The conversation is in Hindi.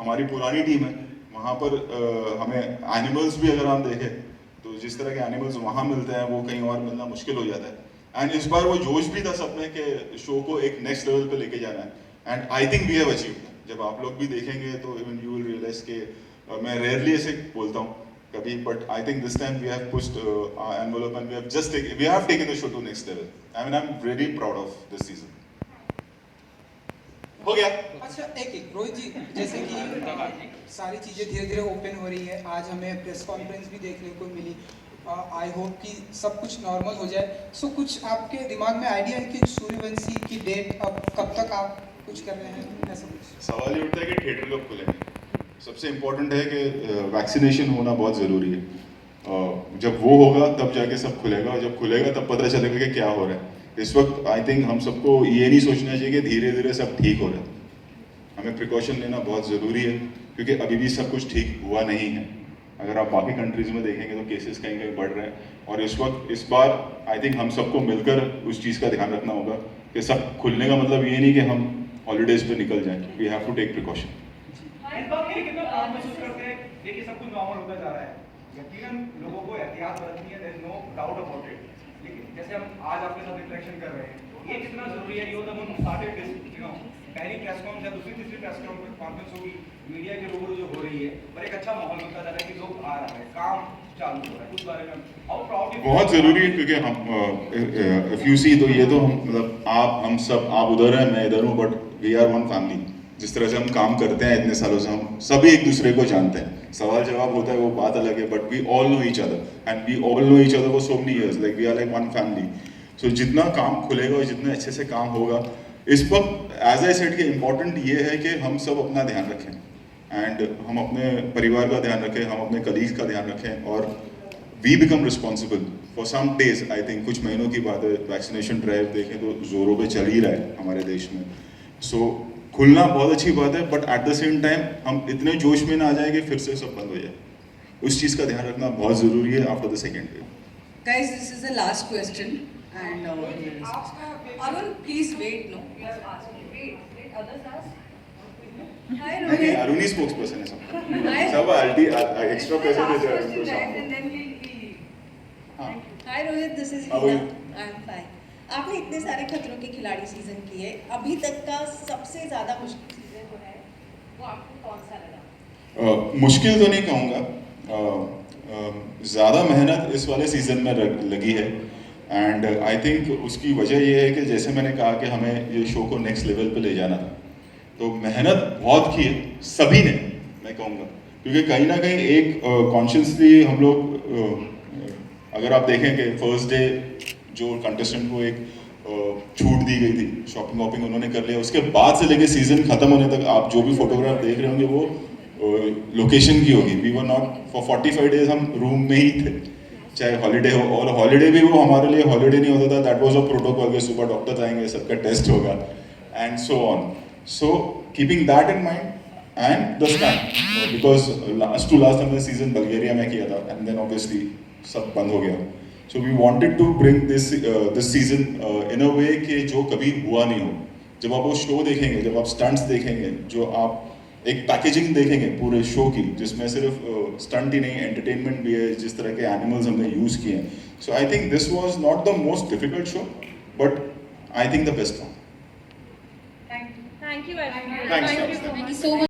हमारी पुरानी टीम है, वहाँ पर हमें एनिमल्स भी अगर हम देखें तो जिस तरह के एनिमल्स वहाँ मिलते हैं वो कहीं और मिलना मुश्किल हो जाता है। एंड इस बार वो जोश भी था सब में कि शो को एक नेक्स्ट लेवल पे लेके जाना है, and I think we have achieved. जब आप लोग भी देखेंगे तो इवन यू विल रियलाइज के मैं रेयरली ऐसे बोलता हूँ कभी, but I think this time we have pushed envelope and we have taken the show to next level. I mean I am very proud of this season. हो गया। अच्छा एक रोहित जी, जैसे कि सारी चीज़ें धीरे धीरे ओपन हो रही है, आज हमें प्रेस कॉन्फ्रेंस भी देखने को मिली। आई होप कि सब कुछ नॉर्मल हो जाए। सो कुछ आपके दिमाग में आइडिया है कि सूर्यवंशी की डेट अब कब तक आप कुछ कर रहे हैं, ऐसा कुछ? सवाल ये उठता है कि थिएटर कब खुलेंगे। सबसे इम्पोर्टेंट है कि वैक्सीनेशन होना बहुत ज़रूरी है। जब वो होगा तब जाके सब खुलेगा, और जब खुलेगा तब पता चलेगा कि क्या हो रहा है। इस वक्त आई थिंक हम सबको ये नहीं सोचना चाहिए कि धीरे धीरे सब ठीक हो रहा है। हमें प्रिकॉशन लेना बहुत ज़रूरी है, क्योंकि अभी भी सब कुछ ठीक हुआ नहीं है। अगर आप बाकी कंट्रीज़ में देखेंगे तो केसेस कहीं कहीं बढ़ रहे हैं, और इस बार आई थिंक हम सबको मिलकर उस चीज़ का ध्यान रखना होगा कि सब खुलने का मतलब ये नहीं कि हम हॉलीडेज़ पे निकल जाएं। We have to take precaution. इस बात के लिए कितना प्राउड महसूस करते हैं? देखिए सब कुछ नॉर्मल होता जा रहा है, यकीनन लोगों को एहतियात बरतनी है, there is no doubt about it. लेकिन जैसे हम आज आपके साथ इंटरेक्शन कर रहे हैं, ये कितना जरूरी है? You know started this, you know पहली प्रेस कॉन्फ्रेंस या दूसरी तीसरी प्रेस कॉन्फ्रेंस होगी, मीडिया के रूबरू जो हो रही है, और एक अच्छा माहौल बनता जा रहा है कि लोग आ रहे हैं, काम चालू हो रहा है। उस बारे में हाउ प्राउड यू? बहुत ज़रूरी है, क्योंकि हम इफ यू सी तो ये तो हम मतलब हम सब, आप उधर हैं मैं इधर हूँ, but we are one family. जिस तरह से हम काम करते हैं इतने सालों से, हम सभी एक दूसरे को जानते हैं। सवाल जवाब होता है वो बात अलग है, but we all know each other and we all know each other for so many years, like we are like one family. So जितना काम खुलेगा और जितने अच्छे से काम होगा, इस वक्त एज आई सेड कि इम्पोर्टेंट ये है कि हम सब अपना ध्यान रखें एंड हम अपने परिवार का ध्यान रखें, हम अपने कलीग्स का ध्यान रखें, और we become responsible for some days. I think कुछ महीनों की बात है, वैक्सीनेशन ड्राइव देखें तो जोरों पे चल ही रहा है हमारे देश में। सो खुलना बहुत अच्छी बात है, but at the same time हम इतने जोश में ना आ जाए कि फिर से सब बंद हो जाए। उस चीज़ का ध्यान रखना बहुत ज़रूरी है after the second wave. Guys, this is the last question, and Arun, please wait. No, you are asking. Wait. Others ask. Hi, नहीं, Rohit. अरुण ही स्पोक्स पर्सन है सब। Hi. सब एक्स्ट्रा पैसे दे Last रहे question, हैं guys, शाम and को। then we'll leave. हाँ। Hi, Rohit. This is How are Hina. you? I'm fine. आपने इतने सारे खतरों के खिलाड़ी सीजन किए, अभी तक का सबसे ज्यादा मुश्किल सीजन जो है वो आपको कौन सा लगा? मुश्किल तो नहीं कहूँगा, ज़्यादा मेहनत इस वाले सीज़न में लगी है, एंड आई थिंक उसकी वजह ये है कि जैसे मैंने कहा कि हमें ये शो को नेक्स्ट लेवल पे ले जाना था, तो मेहनत बहुत की है सभी ने, मैं कहूँगा। क्योंकि कहीं ना कहीं एक कॉन्शियसली हम लोग अगर आप देखें कि फर्स्ट डे जो कंटेस्टेंट को एक छूट दी गई थी, शॉपिंग वॉपिंग उन्होंने कर लिया, उसके बाद से लेके सीज़न ख़त्म होने तक आप जो भी फोटोग्राफ देख रहे होंगे वो लोकेशन की होगी। We were not for 45 days हम रूम में ही थे, चाहे हॉलीडे हो, और हॉलीडे भी वो हमारे लिए हॉलीडे नहीं होता था, दैट वाज अ प्रोटोकॉल के सुबह डॉक्टर आएंगे, सबका टेस्ट होगा and so on. So keeping that in mind and the stunt, because last to last हमने सीजन बल्गेरिया में किया था, एंड देन ऑब्वियसली सब बंद हो गया। So we wanted to bring this season in a way कि जो कभी हुआ नहीं हो। जब आप वो शो देखेंगे, जब आप स्टंट्स देखेंगे, जो आप एक पैकेजिंग देखेंगे पूरे शो की, जिसमें सिर्फ स्टंट ही नहीं एंटरटेनमेंट भी है, जिस तरह के एनिमल्स हमने यूज़ किए हैं। So I think this was not the most difficult show, but I think the best one. Thank you. Thank you. Thanks. Thank you so much.